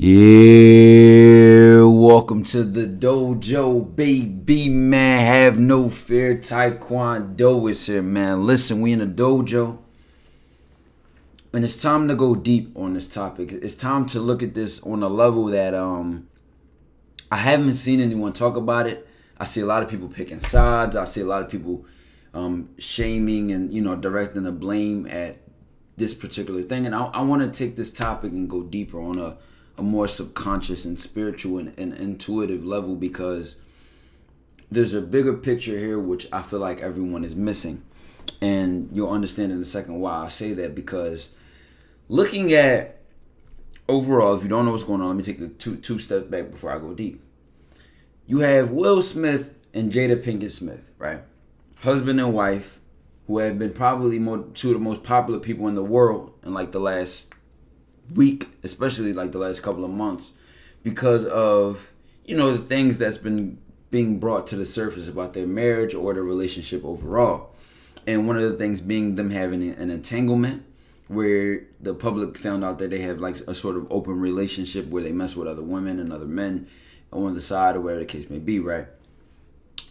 Yeah, welcome to the DOJO, baby, man. Have no fear. TyKwonDoe is here, man. Listen, we in the dojo, and it's time to go deep on this topic. It's time to look at this on a level that I haven't seen anyone talk about it. I see a lot of people picking sides. I see a lot of people shaming and directing the blame at this particular thing. And I want to take this topic and go deeper on a more subconscious and spiritual and intuitive level, because there's a bigger picture here which I feel like everyone is missing. And you'll understand in a second why I say that, because looking at overall, if you don't know what's going on, let me take a two steps back before I go deep. You have Will Smith and Jada Pinkett Smith, right? Husband and wife, who have been probably two of the most popular people in the world in like the last week, especially like the last couple of months, because of the things that's been being brought to the surface about their marriage or their relationship overall. And one of the things being them having an entanglement, where the public found out that they have like a sort of open relationship where they mess with other women and other men on the side, or whatever the case may be, right?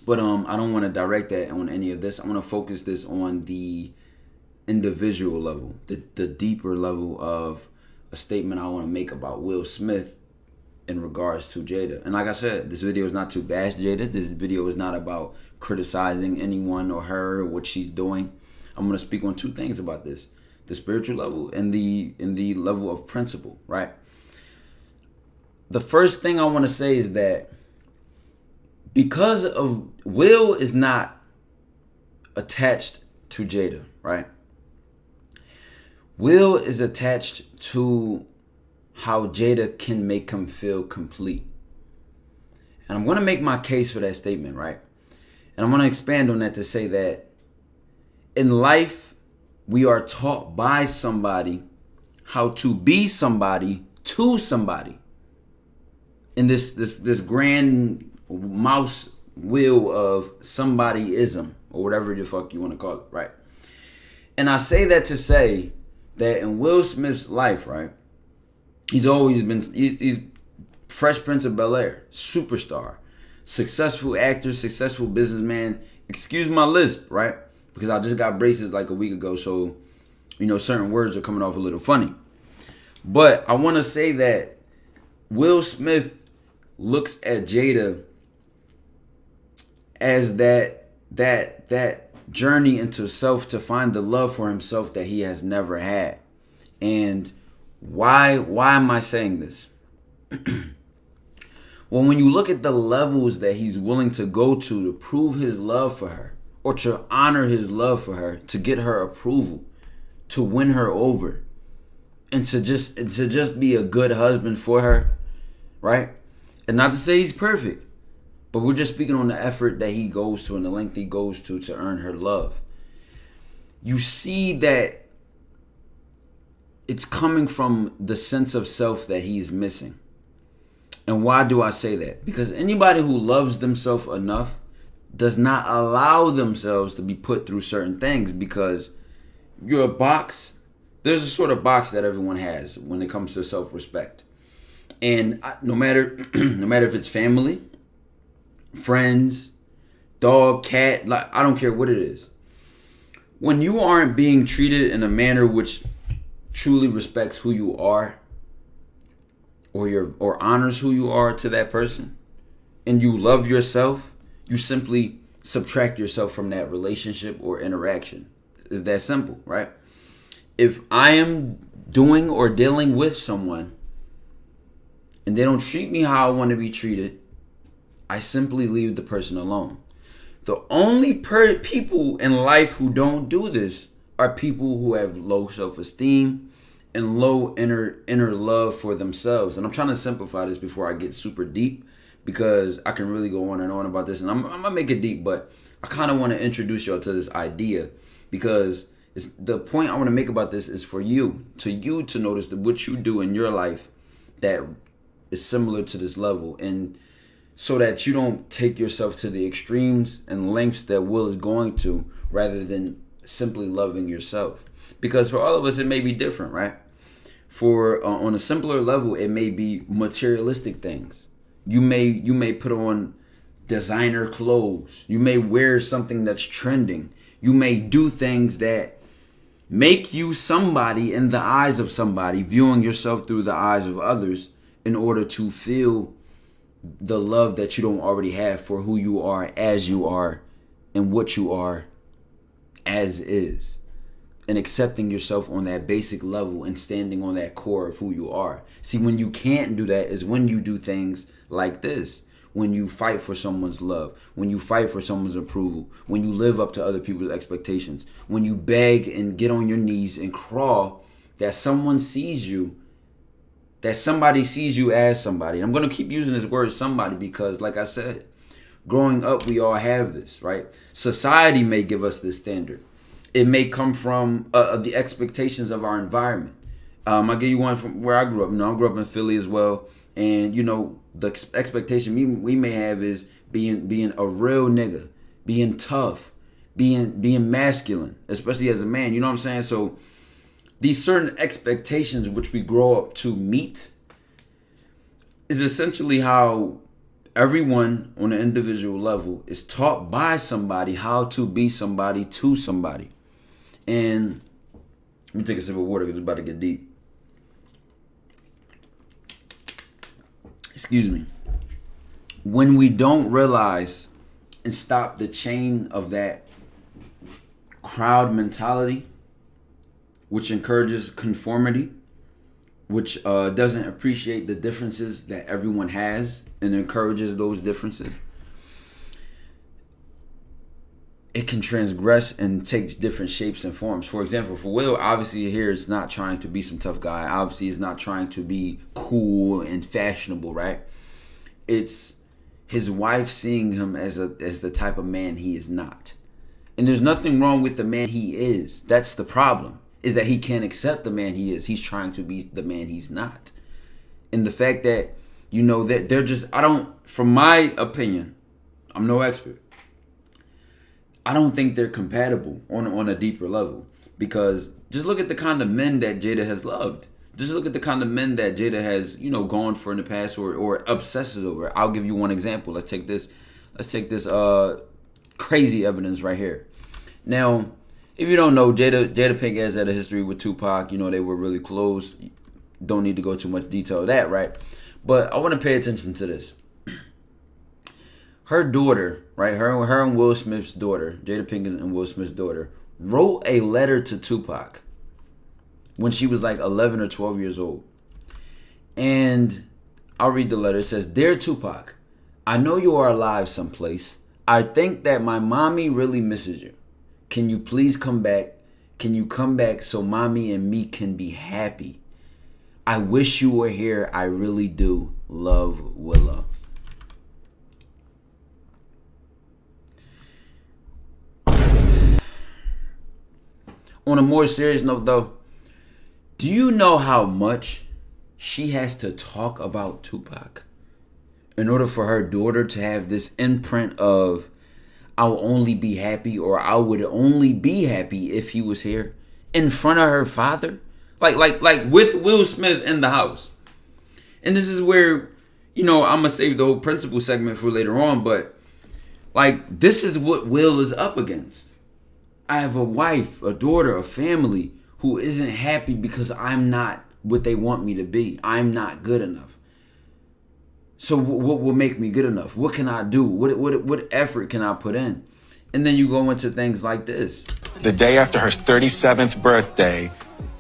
But I don't want to direct that on any of this. I want to focus this on the individual level, the deeper level of a statement I want to make about Will Smith in regards to Jada. And like I said, this video is not to bash Jada. This video is not about criticizing anyone or her or what she's doing. I'm going to speak on two things about this: the spiritual level and the level of principle, right? The first thing I want to say is that because of Will is not attached to Jada, right? Will is attached to how Jada can make him feel complete. And I'm going to make my case for that statement, right? And I'm going to expand on that to say that in life, we are taught by somebody how to be somebody to somebody. In this grand mouse wheel of somebodyism, or whatever the fuck you want to call it, right? And I say that to say that in Will Smith's life, right, he's Fresh Prince of Bel-Air, superstar, successful actor, successful businessman. Excuse my lisp, right? Because I just got braces like a week ago, so certain words are coming off a little funny. But I want to say that Will Smith looks at Jada as that journey into self, to find the love for himself that he has never had. And why am I saying this? Well, when you look at the levels that he's willing to go to prove his love for her, or to honor his love for her, to get her approval, to win her over, and to just be a good husband for her, right? And not to say he's perfect, but we're just speaking on the effort that he goes to and the length he goes to earn her love. You see that it's coming from the sense of self that he's missing. And why do I say that? Because anybody who loves themselves enough does not allow themselves to be put through certain things, because you're a box. There's a sort of box that everyone has when it comes to self-respect. And no matter if it's family, friends, dog, cat, like, I don't care what it is. When you aren't being treated in a manner which truly respects who you are, or honors who you are to that person, and you love yourself, you simply subtract yourself from that relationship or interaction. It's that simple, right? If I am doing or dealing with someone and they don't treat me how I want to be treated, I simply leave the person alone. The only people in life who don't do this are people who have low self-esteem and low inner love for themselves. And I'm trying to simplify this before I get super deep, because I can really go on and on about this, and I'm gonna make it deep, but I kind of want to introduce y'all to this idea, because the point I want to make about this is for you to notice that what you do in your life that is similar to this level, and so that you don't take yourself to the extremes and lengths that Will is going to, rather than simply loving yourself. Because for all of us, it may be different, right? For on a simpler level, it may be materialistic things. You may put on designer clothes. You may wear something that's trending. You may do things that make you somebody in the eyes of somebody, viewing yourself through the eyes of others in order to feel the love that you don't already have for who you are as you are and what you are as is. And accepting yourself on that basic level and standing on that core of who you are. See, when you can't do that is when you do things like this. When you fight for someone's love, when you fight for someone's approval, when you live up to other people's expectations, when you beg and get on your knees and crawl that someone sees you, that somebody sees you as somebody. I'm going to keep using this word somebody because, like I said, growing up, we all have this, right? Society may give us this standard. It may come from the expectations of our environment. I'll give you one from where I grew up. I grew up in Philly as well. And, the expectation we may have is being a real nigga, being tough, being masculine, especially as a man. You know what I'm saying? So these certain expectations which we grow up to meet is essentially how everyone on an individual level is taught by somebody how to be somebody to somebody. And let me take a sip of water because it's about to get deep. Excuse me. When we don't realize and stop the chain of that crowd mentality, which encourages conformity, which doesn't appreciate the differences that everyone has and encourages those differences, it can transgress and take different shapes and forms. For example, for Will, obviously here it's not trying to be some tough guy. Obviously it's not trying to be cool and fashionable, right? It's his wife seeing him as the type of man he is not. And there's nothing wrong with the man he is. That's the problem, is that he can't accept the man he is. He's trying to be the man he's not. And the fact that, that they're just, from my opinion, I'm no expert, I don't think they're compatible on a deeper level. Because just look at the kind of men that Jada has loved. Just look at the kind of men that Jada has, gone for in the past or obsesses over. I'll give you one example. Let's take this crazy evidence right here. Now, if you don't know, Jada Pinkett has had a history with Tupac. They were really close. Don't need to go too much detail of that, right? But I want to pay attention to this. Her daughter, right? Her and Will Smith's daughter, Jada Pinkett and Will Smith's daughter, wrote a letter to Tupac when she was like 11 or 12 years old. And I'll read the letter. It says, "Dear Tupac, I know you are alive someplace. I think that my mommy really misses you. Can you please come back? Can you come back so mommy and me can be happy? I wish you were here. I really do. Love, Willa." On a more serious note, though, do you know how much she has to talk about Tupac in order for her daughter to have this imprint of, "I'll only be happy," or "I would only be happy if he was here," in front of her father? Like with Will Smith in the house. And this is where, I'm going to save the whole principal segment for later on, but this is what Will is up against. I have a wife, a daughter, a family who isn't happy because I'm not what they want me to be. I'm not good enough. So what will make me good enough? What can I do? What effort can I put in? And then you go into things like this. The day after her 37th birthday,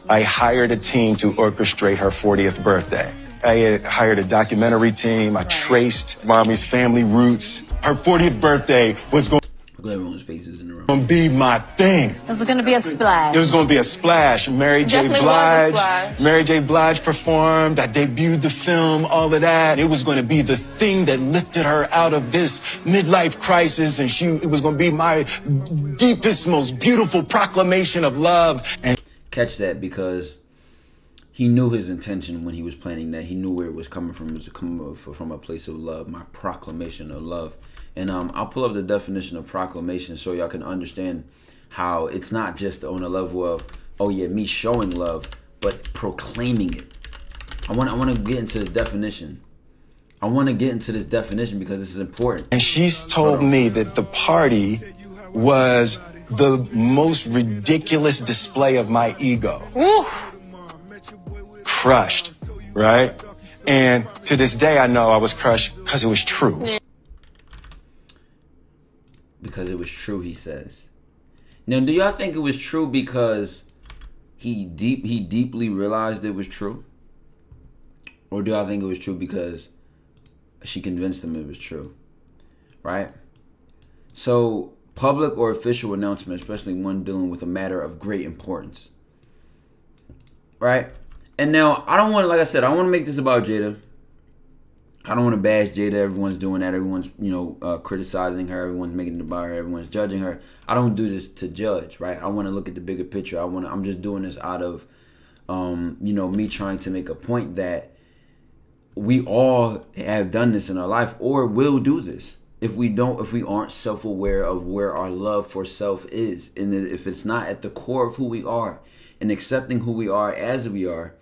I hired a team to orchestrate her 40th birthday. I had hired a documentary team. I traced mommy's family roots. Her 40th birthday was going Everyone's faces in the room. to be my thing. It was going to be a splash. It was going to be a splash. Mary J. Blige performed. I debuted the film, all of that. It was going to be the thing that lifted her out of this midlife crisis, and it was going to be my deepest, most beautiful proclamation of love. And catch that, because he knew his intention when he was planning that. He knew where it was coming from. It was coming from a place of love, my proclamation of love. And I'll pull up the definition of proclamation so y'all can understand how it's not just on a level of, oh yeah, me showing love, but proclaiming it. I want to get into the definition. I want to get into this definition because this is important. And she's told me that the party was the most ridiculous display of my ego. Woo. Crushed, right? And to this day, I know I was crushed because it was true. Yeah. Because it was true, he says. Now, do y'all think it was true because he deeply realized it was true? Or do y'all think it was true because she convinced him it was true? Right? So, public or official announcement, especially one dealing with a matter of great importance. Right? And now, I don't want to, like I said, I don't want to make this about Jada. I don't want to bash Jada. Everyone's doing that. Everyone's, criticizing her. Everyone's making it about her. Everyone's judging her. I don't do this to judge, right? I want to look at the bigger picture. I'm just doing this out of, me trying to make a point that we all have done this in our life or will do this. If we aren't self-aware of where our love for self is, and if it's not at the core of who we are and accepting who we are as we are,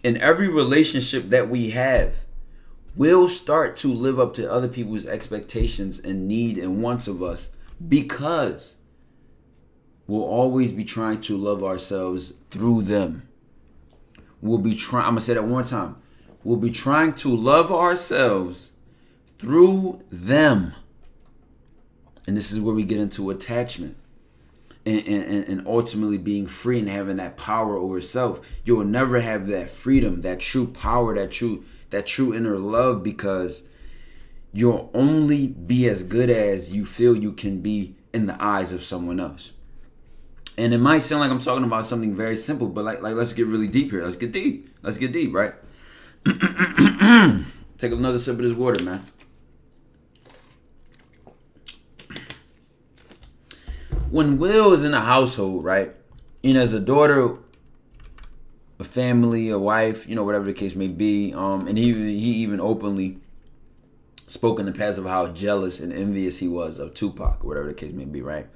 in every relationship that we have, we'll start to live up to other people's expectations and need and wants of us because we'll always be trying to love ourselves through them. I'm going to say that one more time. We'll be trying to love ourselves through them. And this is where we get into attachment and ultimately being free and having that power over self. You'll never have that freedom, that true power, that true inner love, because you'll only be as good as you feel you can be in the eyes of someone else. And it might sound like I'm talking about something very simple, but like let's get really deep here. Let's get deep, right? Take another sip of this water, man. When Will is in a household, right? As a daughter, a family, a wife, whatever the case may be, and he even openly spoke in the past of how jealous and envious he was of Tupac, whatever the case may be, right?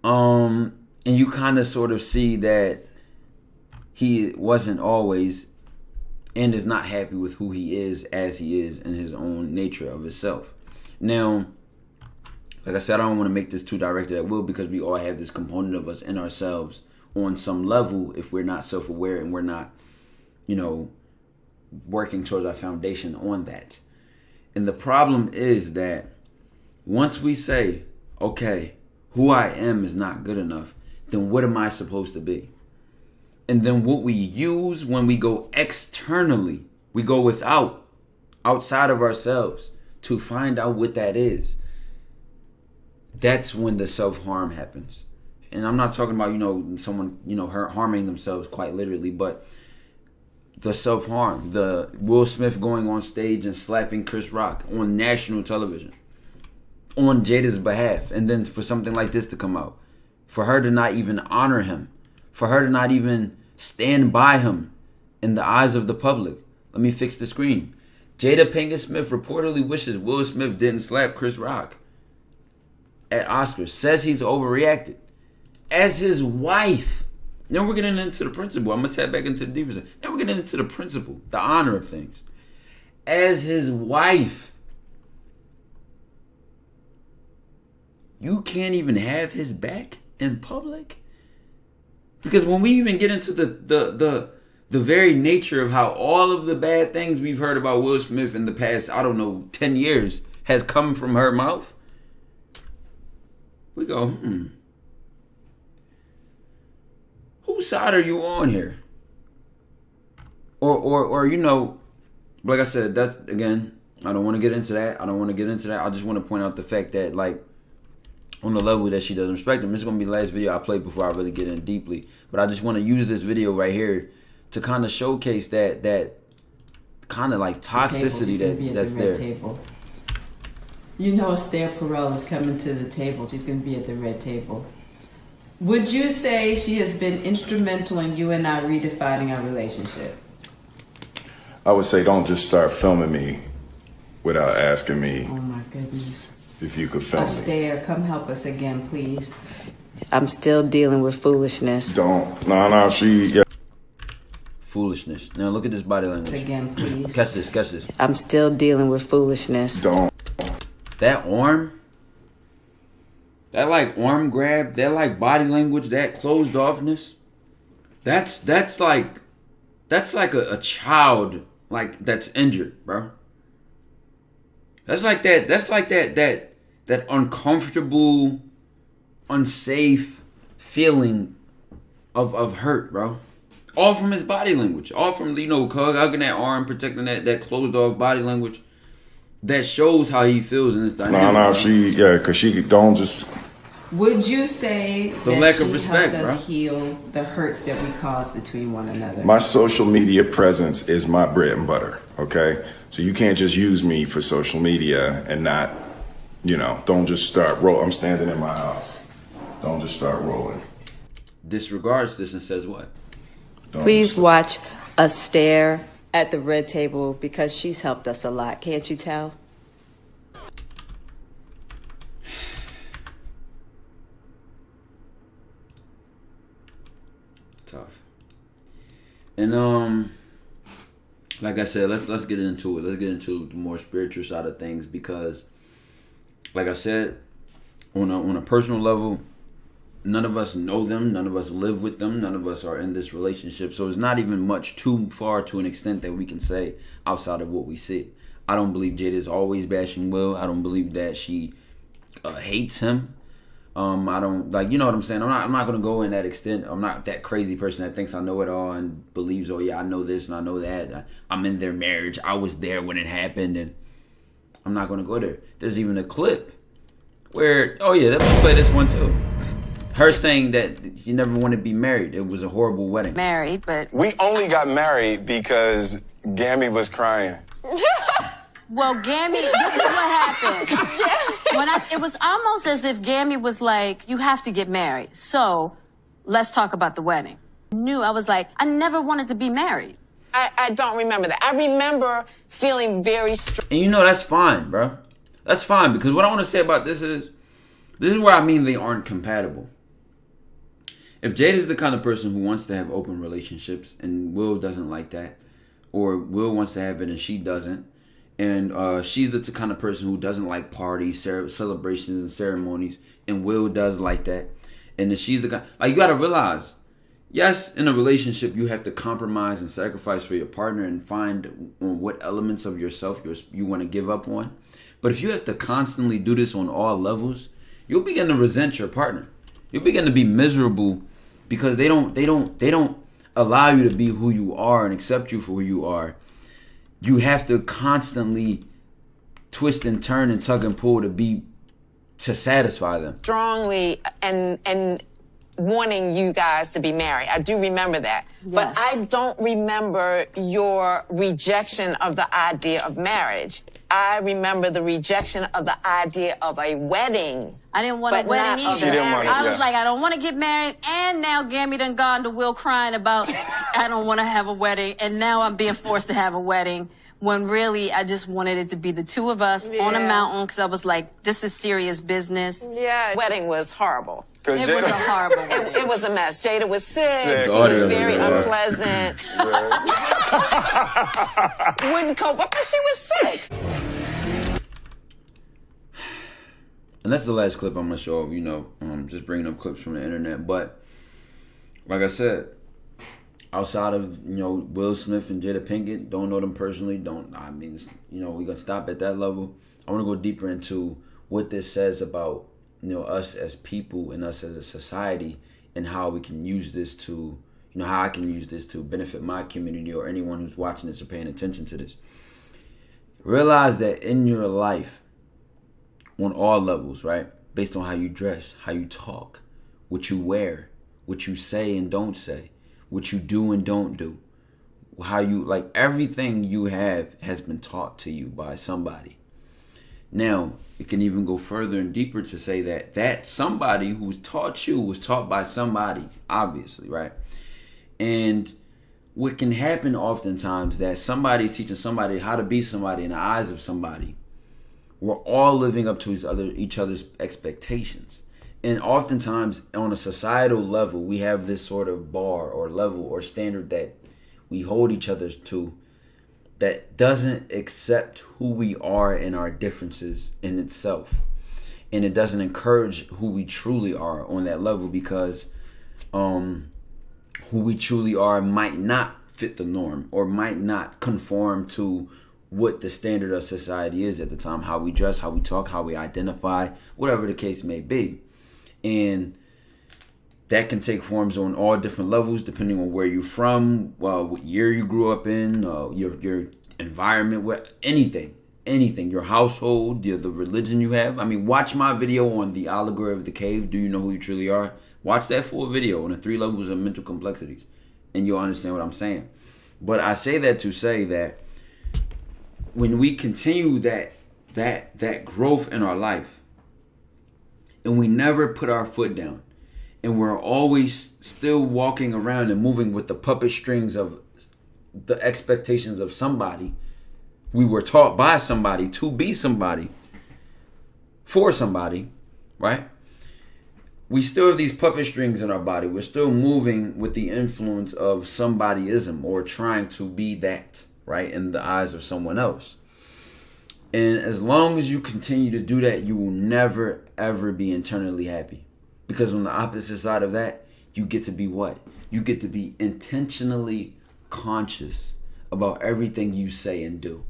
And you kind of sort of see that he wasn't always and is not happy with who he is as he is in his own nature of himself. Now, like I said, I don't want to make this too directed at Will because we all have this component of us in ourselves on some level if we're not self-aware and we're not, working towards our foundation on that. And the problem is that once we say, okay, who I am is not good enough, then what am I supposed to be? And then what we use when we go externally, we go outside of ourselves to find out what that is. That's when the self-harm happens. And I'm not talking about, someone, harming themselves quite literally, but the self-harm, the Will Smith going on stage and slapping Chris Rock on national television on Jada's behalf, and then for something like this to come out, for her to not even honor him, for her to not even stand by him in the eyes of the public. Let me fix the screen. Jada Pinkett Smith reportedly wishes Will Smith didn't slap Chris Rock at Oscars, says he's overreacted. As his wife. Now we're getting into the principle. I'm going to tap back into the deeper side. Now we're getting into the principle, the honor of things. As his wife, you can't even have his back in public? Because when we even get into the very nature of how all of the bad things we've heard about Will Smith in the past, 10 years has come from her mouth, we go, whose side are you on here? Or like I said, that's, again, I don't want to get into that. I just want to point out the fact that, on the level that she doesn't respect him. This is going to be the last video I play before I really get in deeply. But I just want to use this video right here to kind of showcase that kind of toxicity that's there. Table. Esther Perel is coming to the table. She's going to be at the red table. Would you say she has been instrumental in you and I redefining our relationship? I would say don't just start filming me without asking me. Oh my goodness. If you could film me. Astaire, come help us again, please. I'm still dealing with foolishness. Don't. No, she... Yeah. Foolishness. Now look at this body language. Again, please. Catch this. I'm still dealing with foolishness. Don't. That arm, that like arm grab, that like body language, that closed offness, that's like a child like that's injured, bro. That's like that uncomfortable, unsafe feeling of hurt, bro. All from his body language. All from, hugging that arm, protecting that closed off body language. That shows how he feels in this dynamic. Because she don't just... Would you say the that lack she of respect, helped us bro, heal the hurts that we cause between one another? My social media presence is my bread and butter, okay? So you can't just use me for social media and not, don't just start rolling. I'm standing in my house. Don't just start rolling. disregards this and says what? Please watch us stare at the red table because she's helped us a lot. Can't you tell? Tough. And like I said, let's get into it. Let's get into the more spiritual side of things because, like I said, on a personal level, none of us know them, none of us live with them, none of us are in this relationship. So it's not even much too far to an extent that we can say outside of what we see. I don't believe Jada is always bashing Will. I don't believe that she hates him. I don't, like, you know what I'm saying? I'm not gonna go in that extent. I'm not that crazy person that thinks I know it all and believes, oh yeah, I know this and I know that. I'm in their marriage. I was there when it happened, and I'm not gonna go there. There's even a clip where, oh yeah, let's play this one too. Her saying that she never wanted to be married. It was a horrible wedding. Married, but... We only got married because Gammy was crying. Well, Gammy, this is what happened. It was almost as if Gammy was like, you have to get married. So let's talk about the wedding. I was like, I never wanted to be married. I don't remember that. I remember feeling very strong. And that's fine, bro. That's fine, because what I want to say about this is where I mean they aren't compatible. If Jada's the kind of person who wants to have open relationships and Will doesn't like that, or Will wants to have it and she doesn't, and she's the kind of person who doesn't like parties, celebrations, and ceremonies, and Will does like that, and then she's the guy. Like, you gotta realize, yes, in a relationship you have to compromise and sacrifice for your partner and find what elements of yourself you want to give up on. But if you have to constantly do this on all levels, you'll begin to resent your partner. You'll begin to be miserable because they don't allow you to be who you are and accept you for who you are. You have to constantly twist and turn and tug and pull to satisfy them. Strongly and wanting you guys to be married. I do remember that. Yes. But I don't remember your rejection of the idea of marriage. I remember the rejection of the idea of a wedding. I didn't want a But wedding not either. She didn't want it, I was yeah. like, I don't want to get married. And now Gammy done gone to Will crying about, I don't want to have a wedding. And now I'm being forced to have a wedding. When really, I just wanted it to be the two of us on a mountain. Because I was like, this is serious business. Yeah. Wedding was horrible. It was a horrible wedding. It was a mess. Jada was sick. Sick. She was Oh, very yeah. unpleasant. Wouldn't cope up, but she was sick. And that's the last clip I'm gonna show of, just bringing up clips from the internet. But like I said, outside of Will Smith and Jada Pinkett, don't know them personally. We're gonna stop at that level. I want to go deeper into what this says about us as people and us as a society, and how we can use this to how I can use this to benefit my community or anyone who's watching this or paying attention to this. Realize that in your life, on all levels, right? Based on how you dress, how you talk, what you wear, what you say and don't say, what you do and don't do, how you, like, everything you have has been taught to you by somebody. Now, it can even go further and deeper to say that somebody who's taught you was taught by somebody, obviously, right? And what can happen oftentimes that somebody is teaching somebody how to be somebody in the eyes of somebody. We're all living up to each other's expectations. And oftentimes on a societal level, we have this sort of bar or level or standard that we hold each other to that doesn't accept who we are and our differences in itself. And it doesn't encourage who we truly are on that level, because who we truly are might not fit the norm or might not conform to what the standard of society is at the time, how we dress, how we talk, how we identify, whatever the case may be. And that can take forms on all different levels, depending on where you're from, what year you grew up in, your environment, anything, your household, the religion you have. I mean, watch my video on the allegory of the cave. Do you know who you truly are? Watch that full video on the 3 levels of mental complexities, and you'll understand what I'm saying. But I say that to say that when we continue that growth in our life, and we never put our foot down, and we're always still walking around and moving with the puppet strings of the expectations of somebody, we were taught by somebody to be somebody for somebody, right? We still have these puppet strings in our body. We're still moving with the influence of somebodyism, or trying to be that, right, in the eyes of someone else. And as long as you continue to do that, you will never, ever be internally happy. Because on the opposite side of that, you get to be what? You get to be intentionally conscious about everything you say and do.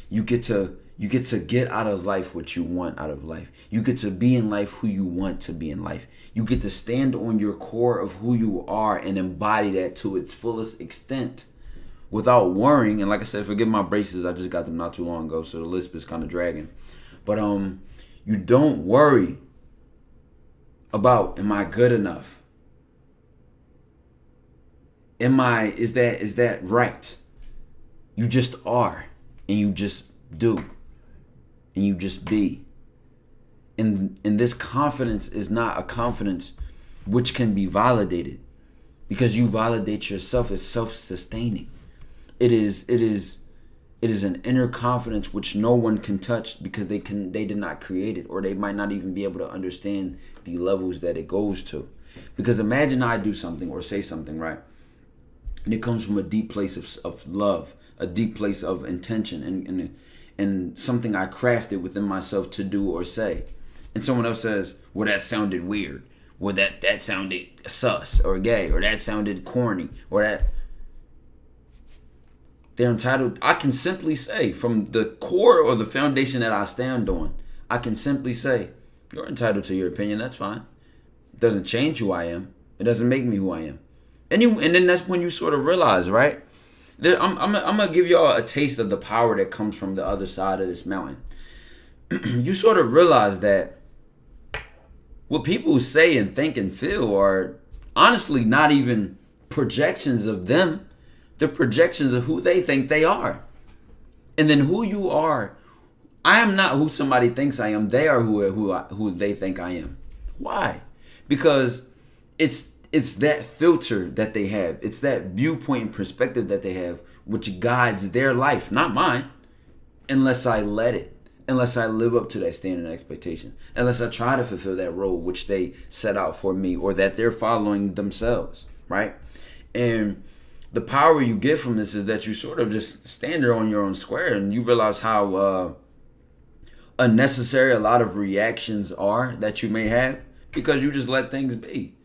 You get to get out of life what you want out of life. You get to be in life who you want to be in life. You get to stand on your core of who you are and embody that to its fullest extent without worrying. And like I said, forgive my braces, I just got them not too long ago, so the lisp is kind of dragging. But you don't worry about, am I good enough? Is that right? You just are, and you just do, and you just be. And this confidence is not a confidence which can be validated, because you validate yourself as self-sustaining. It is an inner confidence which no one can touch, because they did not create it, or they might not even be able to understand the levels that it goes to. Because imagine I do something or say something, right? And it comes from a deep place of love, a deep place of intention, and something I crafted within myself to do or say. And someone else says, well, that sounded weird. Well, that sounded sus or gay, or that sounded corny, or that... They're entitled. I can simply say, from the core or the foundation that I stand on, I can simply say, you're entitled to your opinion. That's fine. It doesn't change who I am. It doesn't make me who I am. And then that's when you sort of realize, right? I'm gonna give y'all a taste of the power that comes from the other side of this mountain. You sort of realize that what people say and think and feel are honestly not even projections of them. They're projections of who they think they are. And then who you are, I am not who somebody thinks I am. They are who they think I am. Why? Because it's that filter that they have. It's that viewpoint and perspective that they have, which guides their life, not mine, unless I let it. Unless I live up to that standard and expectation. Unless I try to fulfill that role which they set out for me, or that they're following themselves, right? And the power you get from this is that you sort of just stand there on your own square, and you realize how unnecessary a lot of reactions are that you may have, because you just let things be.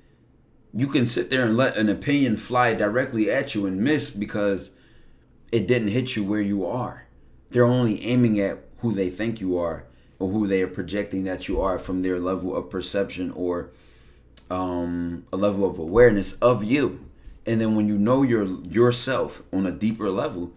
You can sit there and let an opinion fly directly at you and miss because it didn't hit you where you are. They're only aiming at who they think you are, or who they are projecting that you are from their level of perception, or a level of awareness of you. And then when you know yourself on a deeper level,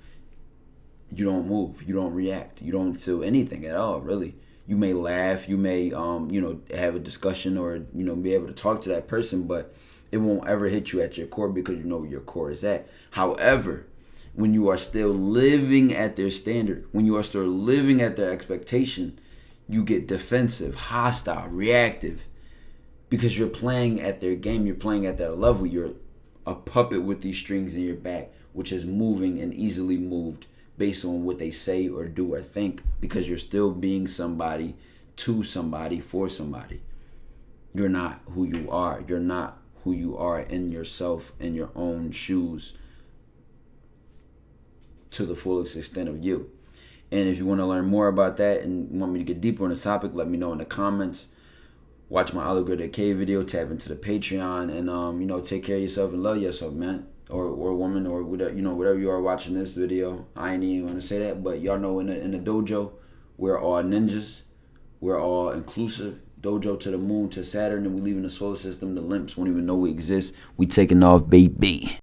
you don't move, you don't react, you don't feel anything at all, really. You may laugh, you may have a discussion, or be able to talk to that person, but it won't ever hit you at your core, because you know where your core is at. However, when you are still living at their standard, when you are still living at their expectation, you get defensive, hostile, reactive, because you're playing at their game, you're playing at their level. You're a puppet with these strings in your back, which is moving and easily moved based on what they say or do or think, because you're still being somebody to somebody for somebody. You're not who you are. You're not who you are in yourself, in your own shoes, to the fullest extent of you. And if you want to learn more about that and want me to get deeper on the topic, let me know in the comments. Watch my Olive Girl Decay video, tap into the Patreon, and take care of yourself and love yourself, man. Or woman, or whatever, whatever you are watching this video. I ain't even gonna say that, but y'all know in the dojo, we're all ninjas. We're all inclusive. Dojo to the moon, to Saturn, and we leaving the solar system. The limps won't even know we exist. We taking off, baby.